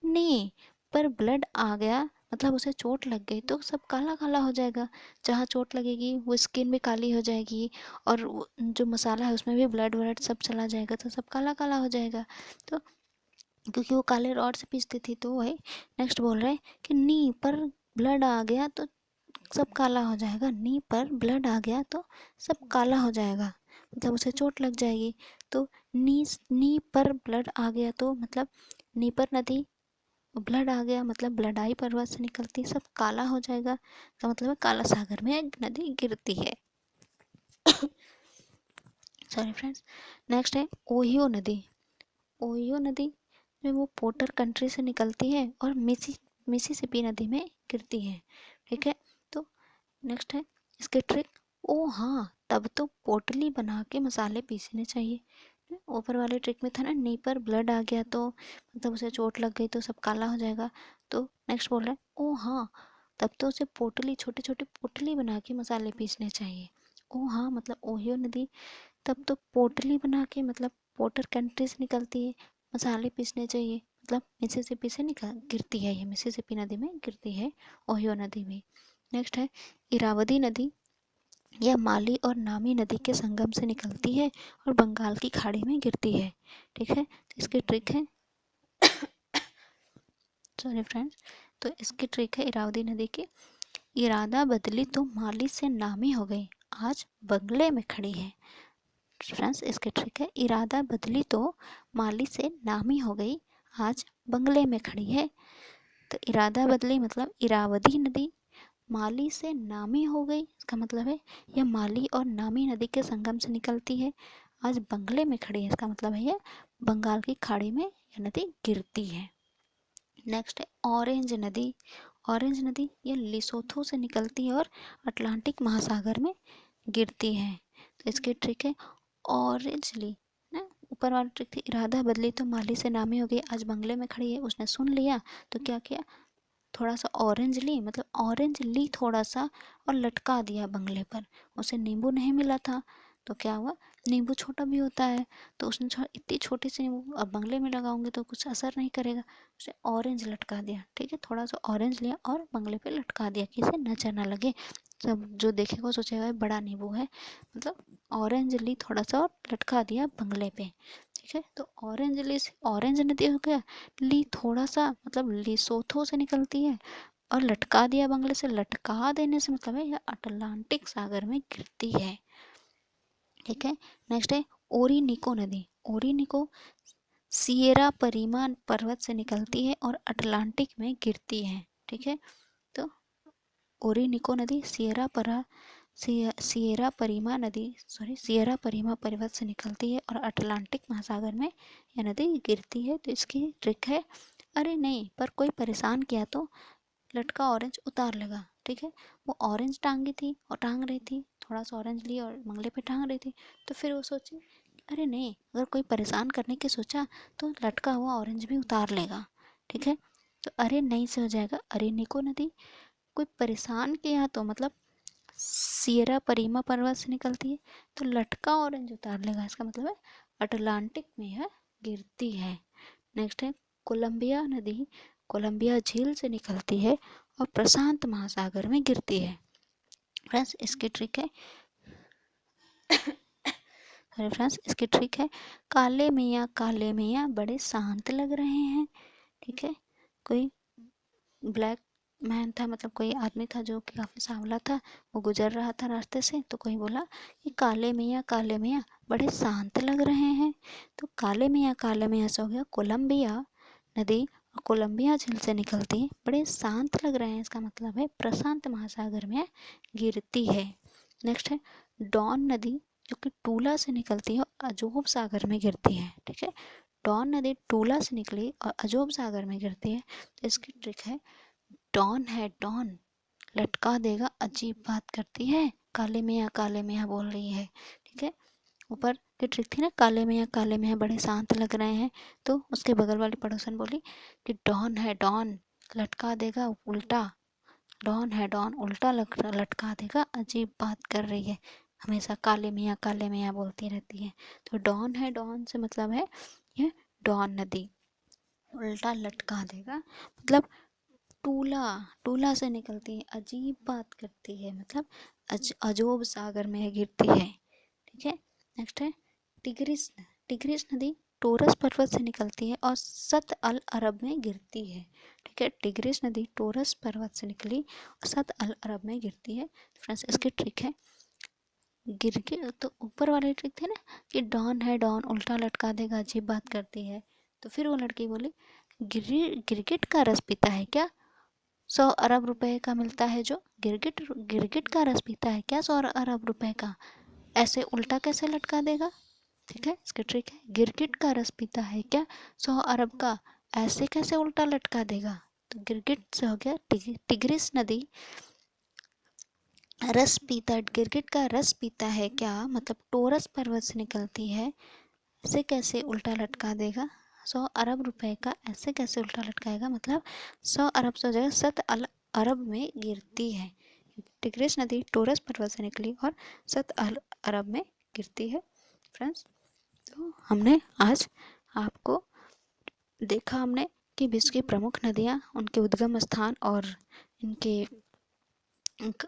नी पर ब्लड आ गया, मतलब उसे चोट लग गई तो सब काला काला हो जाएगा। जहाँ चोट लगेगी वो स्किन भी काली हो जाएगी और जो मसाला है उसमें भी ब्लड व्लड सब चला जाएगा तो सब काला काला हो जाएगा। तो क्योंकि वो काले रॉड से पीसती थी तो वही। नेक्स्ट बोल रहे हैं कि नी पर ब्लड आ गया तो सब काला हो जाएगा, नी पर ब्लड आ गया तो सब काला हो जाएगा, मतलब उसे चोट लग जाएगी। तो नी पर ब्लड आ गया तो मतलब नीपर नदी ब्लड आ गया मतलब ब्लडाई पर्वत से निकलती सब काला हो जाएगा, तो मतलब है काला सागर में एक नदी गिरती है। Sorry friends. नेक्स्ट है ओहियो नदी। ओहियो नदी में वो पोर्टर कंट्री से निकलती है और मिसिसिपी नदी में गिरती है। ठीक है। तो नेक्स्ट है इसके ट्रिक, ओ हाँ तब तो पोटली बना के मसाले पीसने चाहिए। ऊपर वाले ट्रिक में था ना नी पर ब्लड आ गया तो मतलब उसे चोट लग गई तो सब काला हो जाएगा। तो नेक्स्ट बोल रहा है ओ हाँ तब तो उसे पोटली, छोटी छोटी पोटली बना के मसाले पीसने चाहिए। ओ हाँ मतलब ओहियो नदी तब तो पोटली बना के, मतलब पोर्टर कंट्री से निकलती है, मसाले पीसने चाहिए, मतलब मिसिसिपी से निकल गिरती है, ये मिसिसिपी नदी में गिरती है ओहियो नदी में। नेक्स्ट है इरावदी नदी, यह माली और नामी नदी के संगम से निकलती है और बंगाल की खाड़ी में गिरती है। ठीक है। तो इसकी ट्रिक है सॉरी फ्रेंड्स। तो इसकी ट्रिक है इरावदी नदी की, इरादा बदली तो माली से नामी हो गई, आज बंगले में खड़ी है। फ्रेंड्स इसकी ट्रिक है इरादा बदली तो माली से नामी हो गई, आज बंगले में खड़ी है। तो इरादा बदली मतलब इरावदी नदी माली से नामी हो गई, इसका मतलब है यह माली और नामी नदी के संगम से निकलती है, आज बंगले में खड़ी है, इसका मतलब है यह बंगाल की खाड़ी में यह नदी गिरती है। नेक्स्ट है ऑरेंज नदी। ऑरेंज नदी यह लिसोथो से निकलती है और अटलांटिक महासागर में गिरती है। तो इसकी ट्रिक है ऑरेंजली ना, ऊपर वाली ट्रिक थी इरादा बदली तो माली से नामी हो गई, आज बंगले में खड़ी है, उसने सुन लिया तो क्या किया, थोड़ा सा ऑरेंज ली, मतलब ऑरेंज ली थोड़ा सा और लटका दिया बंगले पर। उसे नींबू नहीं मिला था तो क्या हुआ, नींबू छोटा भी होता है तो उसने इतनी छोटी सी नींबू अब बंगले में लगाऊंगी तो कुछ असर नहीं करेगा, उसे ऑरेंज लटका दिया। ठीक है, थोड़ा सा ऑरेंज लिया और बंगले पे लटका दिया कि इसे नजर ना लगे, सब जो देखेगा सोचेगा बड़ा नींबू है, मतलब ऑरेंज ली थोड़ा सा और लटका दिया बंगले पे। ठीक है। तो ऑरेंज ली से ऑरेंज नदी हो गया, ली थोड़ा सा मतलब लिसोथो से निकलती है और लटका दिया बंगले से, लटका देने से मतलब है यह अटलांटिक सागर में गिरती है। ठीक है। नेक्स्ट है ओरिनिको नदी। ओरिनिको सिएरा परीमा पर्वत से निकलती है और अटलांटिक में गिरती है। ठीक है। तो ओरिनिको नदी सिएरा परीमा नदी सिएरा परीमा पर्वत से निकलती है और अटलांटिक महासागर में यह नदी गिरती है। तो इसकी ट्रिक है, अरे नहीं पर कोई परेशान किया तो लटका ऑरेंज उतार लेगा। ठीक है। वो ऑरेंज टांगी थी और टांग रही थी, थोड़ा सा ऑरेंज ली और मंगले पे टांग रही थी, तो फिर वो सोची अरे नहीं अगर कोई परेशान करने की सोचा तो लटका हुआ ऑरेंज भी उतार लेगा। ठीक है। तो अरे नहीं से हो जाएगा अरे निको नदी, कोई परेशान किया तो मतलब सियरा परीमा पर्वत से निकलती है तो लटका ऑरेंज उतार लेगा, इसका मतलब है अटलांटिक में यह गिरती है। नेक्स्ट है कोलंबिया नदी, कोलंबिया झील से निकलती है और प्रशांत महासागर में गिरती है। फ्रेंड्स इसकी ट्रिक है फ्रेंड्स इसकी ट्रिक है काले मियाँ बड़े शांत लग रहे हैं। ठीक है। कोई ब्लैक मैन था, मतलब कोई आदमी था जो कि काफ़ी सांवला था, वो गुजर रहा था रास्ते से तो कोई बोला कि काले मियाँ बड़े शांत लग रहे हैं। तो काले मियाँ से हो गया कोलंबिया नदी और कोलंबिया झील से निकलती है, बड़े शांत लग रहे हैं, इसका मतलब है प्रशांत महासागर में गिरती है। नेक्स्ट है डॉन नदी जो कि टूला से निकलती है और अजोब सागर में गिरती है। ठीक है, डॉन नदी टूला से निकली और अजोब सागर में गिरती है, तो इसकी ट्रिक है डॉन है डॉन, लटका देगा अजीब बात करती है, काले मियाँ बोल रही है। ठीक है, ऊपर की ट्रिक थी ना, काले मियाँ बड़े शांत लग रहे हैं, तो उसके बगल वाली पड़ोसन बोली कि डॉन है डॉन, लटका देगा उल्टा, डॉन है डॉन, उल्टा लटका देगा, अजीब बात कर रही है, हमेशा काले मियाँ बोलती रहती है। तो डॉन है डॉन से मतलब है ये डॉन नदी, उल्टा लटका देगा मतलब टूला, टूला से निकलती है, अजीब बात करती है, मतलब अजोब सागर में गिरती है। ठीक है, नेक्स्ट है टिग्रिस। टिग्रिस नदी टोरस पर्वत से निकलती है और सत अल अरब में गिरती है। ठीक है, टिग्रिस नदी टोरस पर्वत से निकली और सत अल अरब में गिरती है। फ्रेंड्स, इसकी ट्रिक है गिरगिट, तो ऊपर वाली ट्रिक थी ना कि डॉन है डॉन, उल्टा लटका देगा, अजीब बात करती है, तो फिर वो लड़की बोली गिरगिट का रस पीता है क्या, 100 अरब रुपए का मिलता है जो, गिरगिट गिरगिट का रस पीता है क्या 100 अरब रुपए का, ऐसे उल्टा कैसे लटका देगा। ठीक है, इसकी ट्रिक है गिरगिट का रस पीता है क्या 100 अरब का, ऐसे कैसे उल्टा लटका देगा। तो गिरगिट से हो गया टिग्रिस नदी रस पीता, गिरगिट का रस पीता है क्या मतलब टोरस पर्वत से निकलती है, ऐसे कैसे उल्टा लटका देगा, 100 अरब रुपए का ऐसे कैसे उल्टा लटकाएगा, मतलब 100 अरब से हो जाएगा सत अल अरब में गिरती है। टिग्रिस नदी टोरस पर्वत से निकली और सत अल अरब में गिरती है। फ्रेंड्स, तो हमने आज आपको देखा हमने कि विश्व की प्रमुख नदियाँ, उनके उद्गम स्थान और इनके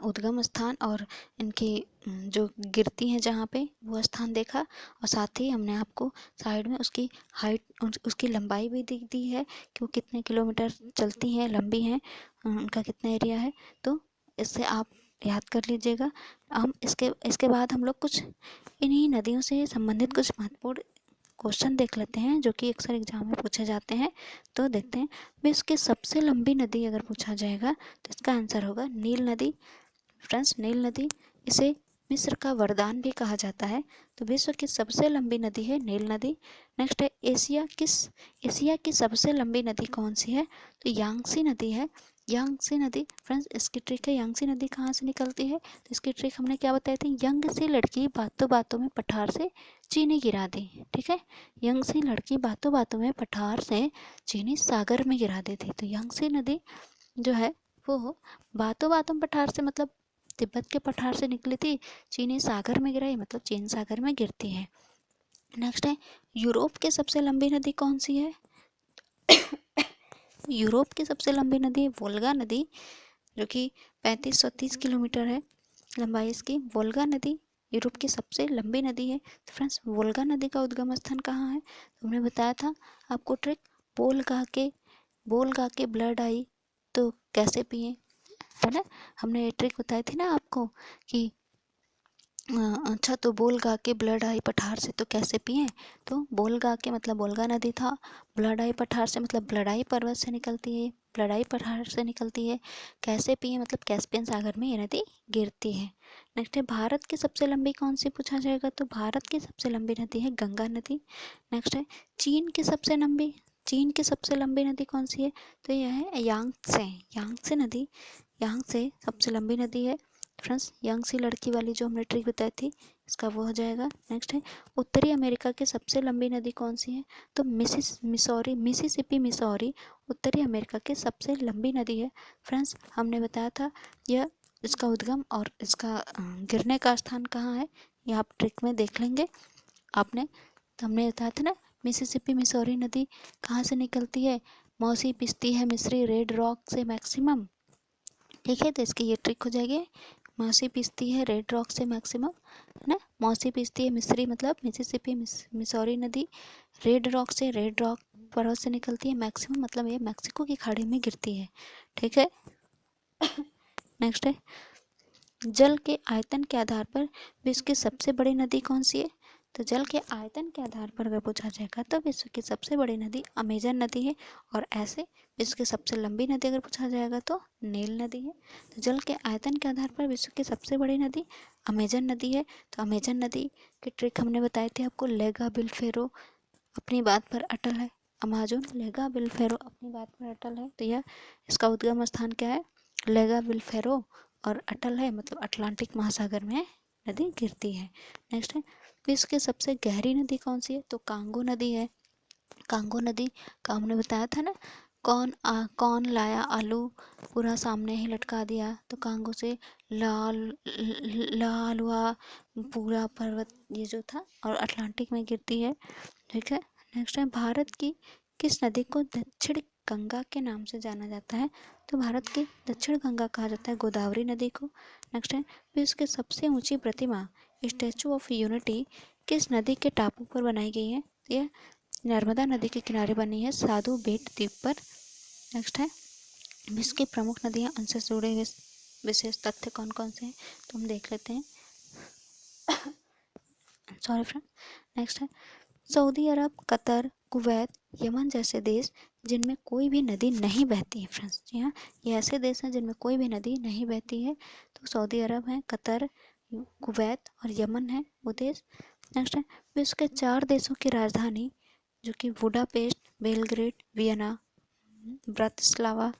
उद्गम स्थान और इनकी जो गिरती हैं जहाँ पे वो स्थान देखा, और साथ ही हमने आपको साइड में उसकी हाइट, उसकी लंबाई भी दिख दी है कि वो कितने किलोमीटर चलती हैं, लंबी हैं, उनका कितना एरिया है, तो इससे आप याद कर लीजिएगा। हम इसके बाद हम लोग कुछ इन्हीं नदियों से संबंधित कुछ महत्वपूर्ण क्वेश्चन देख लेते हैं जो कि अक्सर एग्जाम में पूछे जाते हैं। तो देखते हैं, विश्व की सबसे लंबी नदी अगर पूछा जाएगा तो इसका आंसर होगा नील नदी। फ्रेंड्स, नील नदी, इसे मिस्र का वरदान भी कहा जाता है। तो विश्व की सबसे लंबी नदी है नील नदी। नेक्स्ट है एशिया की सबसे लंबी नदी कौन सी है, तो यांगसी नदी है। यांगसी नदी, फ्रेंड्स इसकी ट्रिक है, यांगसी नदी कहाँ से निकलती है, तो इसकी ट्रिक हमने क्या बताई थी, यंग सी लड़की बातों बातों में पठार से चीनी गिरा दी। ठीक है, यंग सी लड़की बातों बातों में पठार से चीनी सागर में गिरा दी थी। तो यांगसी नदी जो है वो बातों बातों पठार से मतलब तिब्बत के पठार से निकली थी, चीनी सागर में गिराई मतलब चीन सागर में गिरती है। नेक्स्ट है यूरोप की सबसे लंबी नदी कौन सी है, यूरोप की सबसे लंबी नदी है वोल्गा नदी, जो कि 3530 किलोमीटर है लंबाई इसकी। वोल्गा नदी यूरोप की सबसे लंबी नदी है। तो फ्रेंड्स, वोल्गा नदी का उद्गम स्थान कहाँ है, तो हमने बताया था आपको ट्रिक, बोल गा के ब्लड आई तो कैसे पिए, है ना, हमने ये ट्रिक बताई थी ना आपको कि अच्छा तो बोल गा के ब्लड आई पठार से तो कैसे पिए, तो बोल गा के मतलब बोलगा नदी था, ब्लड आई पठार से मतलब ब्लडाई पर्वत से निकलती है, ब्लडाई पठार से निकलती है, कैसे पिए मतलब कैस्पियन सागर में ये नदी गिरती है। नेक्स्ट है भारत की सबसे लंबी कौन सी पूछा जाएगा, तो भारत की सबसे लंबी नदी है गंगा नदी। नेक्स्ट है चीन की सबसे लंबी नदी कौन सी है, तो यह है यांगसे नदी, यांगसे सबसे लंबी नदी है। फ्रेंड्स, यांगसी लड़की वाली जो हमने ट्रिक बताई थी इसका वो हो जाएगा। नेक्स्ट है उत्तरी अमेरिका की सबसे लंबी नदी कौन सी है, तो मिसिसिपी मिसौरी उत्तरी अमेरिका की सबसे लंबी नदी है। फ्रेंड्स, हमने बताया था यह इसका उद्गम और इसका गिरने का स्थान कहाँ है, ये आप ट्रिक में देख लेंगे आपने। तो हमने बताया था ना मिसिसिपी मिसौरी नदी कहाँ से निकलती है, मौसी पिसती है मिस्री रेड रॉक से मैक्सिमम। ठीक है, तो इसकी ये ट्रिक हो जाएगी, मौसी पीसती है रेड रॉक से मैक्सिमम, है ना, मौसी पीसती है मिस्री मतलब मिसिसिपी मिसौरी नदी रेड रॉक पर्वत से निकलती है, मैक्सिमम मतलब ये मैक्सिको की खाड़ी में गिरती है। ठीक है, नेक्स्ट है जल के आयतन के आधार पर विश्व की सबसे बड़ी नदी कौन सी है, तो जल के आयतन के आधार पर अगर पूछा जाएगा तो विश्व की सबसे बड़ी नदी अमेजन नदी है, और ऐसे विश्व की सबसे लंबी नदी अगर पूछा जाएगा तो नील नदी है। तो जल के आयतन के आधार पर विश्व की सबसे बड़ी नदी अमेजन नदी है। तो अमेजन नदी की ट्रिक हमने बताए थे आपको, लेगा बिल फेरो अपनी बात पर अटल है। अमेजन लेगा बिल फेरो अपनी बात पर अटल है, तो यह इसका उद्गम स्थान क्या है, लेगा बिल फेरो, और अटल है मतलब अटलांटिक महासागर में नदी गिरती है। नेक्स्ट है, विश्व की सबसे गहरी नदी कौन सी है, तो कांगो नदी है। कांगो नदी का हमने बताया था ना, कौन लाया आलू पूरा सामने ही लटका दिया, तो कांगो से लाल लाल हुआ पूरा पर्वत ये जो था, और अटलांटिक में गिरती है। ठीक है। नेक्स्ट है, भारत की किस नदी को दक्षिण गंगा के नाम से जाना जाता है, तो भारत की दक्षिण गंगा कहा जाता है गोदावरी नदी को। नेक्स्ट है, विश्व की सबसे ऊंची प्रतिमा स्टैचू ऑफ यूनिटी किस नदी के टापू पर बनाई गई है, यह नर्मदा नदी के किनारे बनी है, साधु बेट द्वीप पर। नेक्स्ट है, विश्व की प्रमुख नदियां, उनसे जुड़े हुए विशेष तथ्य कौन कौन से हैं, तो हम देख लेते हैं। Sorry friend. नेक्स्ट है, सऊदी अरब, कतर, कुवैत, यमन जैसे देश जिनमें कोई भी नदी नहीं बहती है। फ्रेंड्स जी हाँ, ये ऐसे देश हैं जिनमें कोई भी नदी नहीं बहती है, तो सऊदी अरब है, कतर, कुवैत और यमन है वो देश। नेक्स्ट है, विश्व के 4 देशों की राजधानी जो कि बुडापेस्ट, बेलग्रेड, वियना, ब्रातिस्लावा,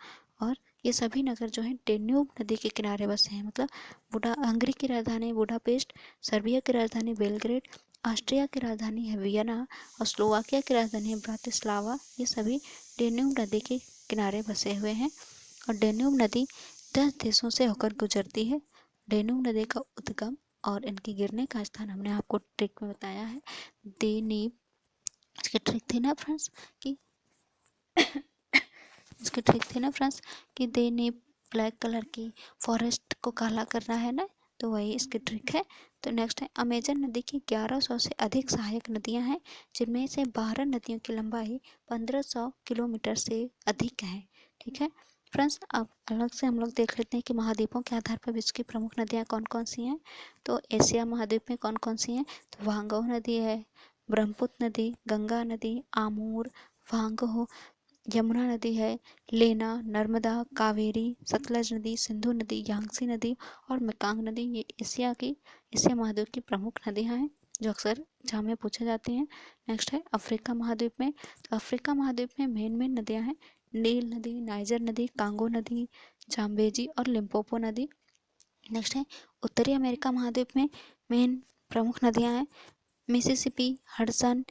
और ये सभी नगर जो हैं डेन्यूब नदी के किनारे बसे हैं। मतलब हंगरी की राजधानी बुडापेस्ट, सर्बिया की राजधानी बेलग्रेड, ऑस्ट्रिया की राजधानी है वियना, और स्लोवाकिया की राजधानी है ब्रातिस्लावा। ये सभी डेन्यूब नदी के किनारे बसे हुए हैं, और डेन्यूब नदी 10 देशों से होकर गुजरती है। डेन्यूब नदी का उद्गम और इनके गिरने का स्थान हमने आपको ट्रिक में बताया है, देनीब। इसकी ट्रिक थी ना फ्रेंड्स कि इसकी ट्रिक थी ना फ्रेंड्स कि देने ब्लैक कलर की फॉरेस्ट को काला करना है ना, तो वही इसकी ट्रिक है। तो नेक्स्ट है, अमेजन नदी की 1100 से अधिक सहायक नदियां हैं, जिनमें से 12 नदियों की लंबाई 1500 किलोमीटर से अधिक है। ठीक है फ्रेंड्स, अब अलग से हम लोग देख लेते हैं कि महाद्वीपों के आधार पर विश्व की प्रमुख नदियां कौन कौन सी हैं। तो एशिया महाद्वीप में कौन कौन सी हैं, तो वांगो नदी है, ब्रह्मपुत्र नदी, गंगा नदी, आमूर, वांगो, यमुना नदी है, लेना, नर्मदा, कावेरी, सतलज नदी, सिंधु नदी, यांगसी नदी और मेकांग नदी, ये एशिया महाद्वीप की प्रमुख नदियां हैं जो अक्सर एग्जाम में पूछे जाते हैं। नेक्स्ट है अफ्रीका महाद्वीप में, तो अफ्रीका महाद्वीप में मेन नदियां हैं नील नदी, नाइजर नदी, कांगो नदी, जाम्बेजी और लिम्पोपो नदी। नेक्स्ट है उत्तरी अमेरिका महाद्वीप में मेन प्रमुख नदियां हैं मिसिसिपी, हडसन,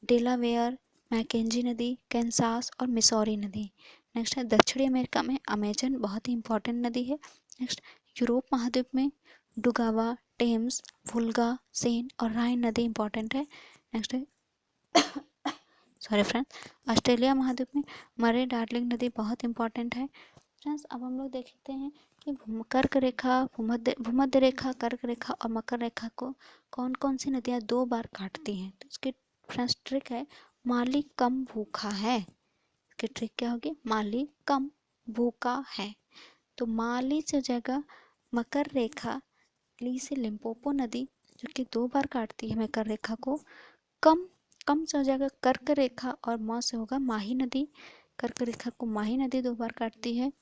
डेलावेयर, मैकेंजी नदी, कैंसास और मिसौरी नदी। नेक्स्ट है दक्षिणी अमेरिका में अमेजन बहुत ही इंपॉर्टेंट नदी है। नेक्स्ट यूरोप महाद्वीप में डुगावा, टेम्स, वोल्गा, सेन और राइन नदी इंपॉर्टेंट है। नेक्स्ट है सॉरी फ्रेंड्स, ऑस्ट्रेलिया महाद्वीप में मरे डार्लिंग नदी बहुत इंपॉर्टेंट है। फ्रेंड्स अब हम लोग देखते हैं कि कर्क रेखा, भूमध्य रेखा, कर्क रेखा और मकर रेखा को कौन कौन सी नदियाँ 2 बार काटती हैं। तो इसकी फ्रेंड्स ट्रिक है, माली कम भूखा है। इसकी ट्रिक क्या होगी, माली कम भूखा है। तो माली से जगह मकर रेखा, ली से लिम्पोपो नदी जो कि 2 बार काटती है मकर रेखा को, कम कम से हो जाएगा कर्क रेखा, और म से होगा माही नदी। कर्क रेखा को माही नदी 2 बार काटती है।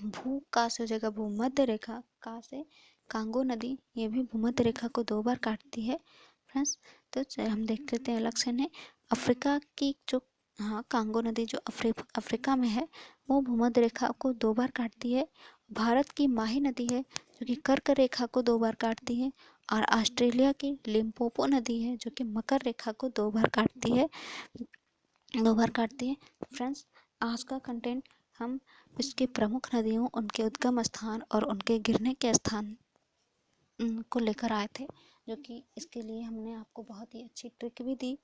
भू का से हो जाएगा भूमध्य रेखा, का से कांगो नदी, ये भी भूमध्य रेखा को 2 बार काटती है। फ्रेंड्स तो हम देख लेते हैं अलग से ने अफ्रीका की जो कांगो नदी जो अफ्रीका में है वो भूमध्य रेखा को 2 बार काटती है। भारत की माही नदी है जो कि कर्क रेखा को 2 बार काटती है, और ऑस्ट्रेलिया की लिम्पोपो नदी है जो कि मकर रेखा को 2 बार काटती है। फ्रेंड्स आज का कंटेंट हम इसके प्रमुख नदियों, उनके उद्गम स्थान और उनके गिरने के स्थान को लेकर आए थे, जो कि इसके लिए हमने आपको बहुत ही अच्छी ट्रिक भी दी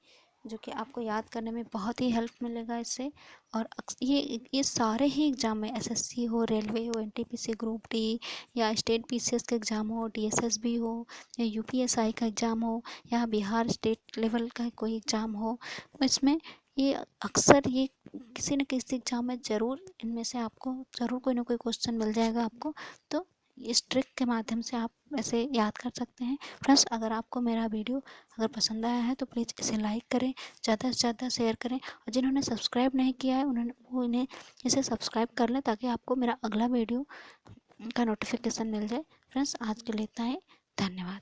जो कि आपको याद करने में बहुत ही हेल्प मिलेगा इससे। और ये सारे ही एग्ज़ाम में एसएससी हो, रेलवे हो, एनटीपीसी ग्रुप डी या स्टेट पीसीएस का एग्ज़ाम हो, डीएसएसबी हो या यूपीएसआई का एग्ज़ाम हो या बिहार स्टेट लेवल का कोई एग्ज़ाम हो, इसमें ये अक्सर ये किसी न किसी एग्ज़ाम में ज़रूर इनमें से आपको ज़रूर कोई ना कोई क्वेश्चन मिल जाएगा आपको। तो इस ट्रिक के माध्यम से आप ऐसे याद कर सकते हैं। फ्रेंड्स, अगर आपको मेरा वीडियो अगर पसंद आया है तो प्लीज़ इसे लाइक करें, ज़्यादा से ज़्यादा शेयर करें, और जिन्होंने सब्सक्राइब नहीं किया है वो इन्हें इसे सब्सक्राइब कर लें, ताकि आपको मेरा अगला वीडियो का नोटिफिकेशन मिल जाए। फ्रेंड्स, आज के लिए इतना ही। धन्यवाद।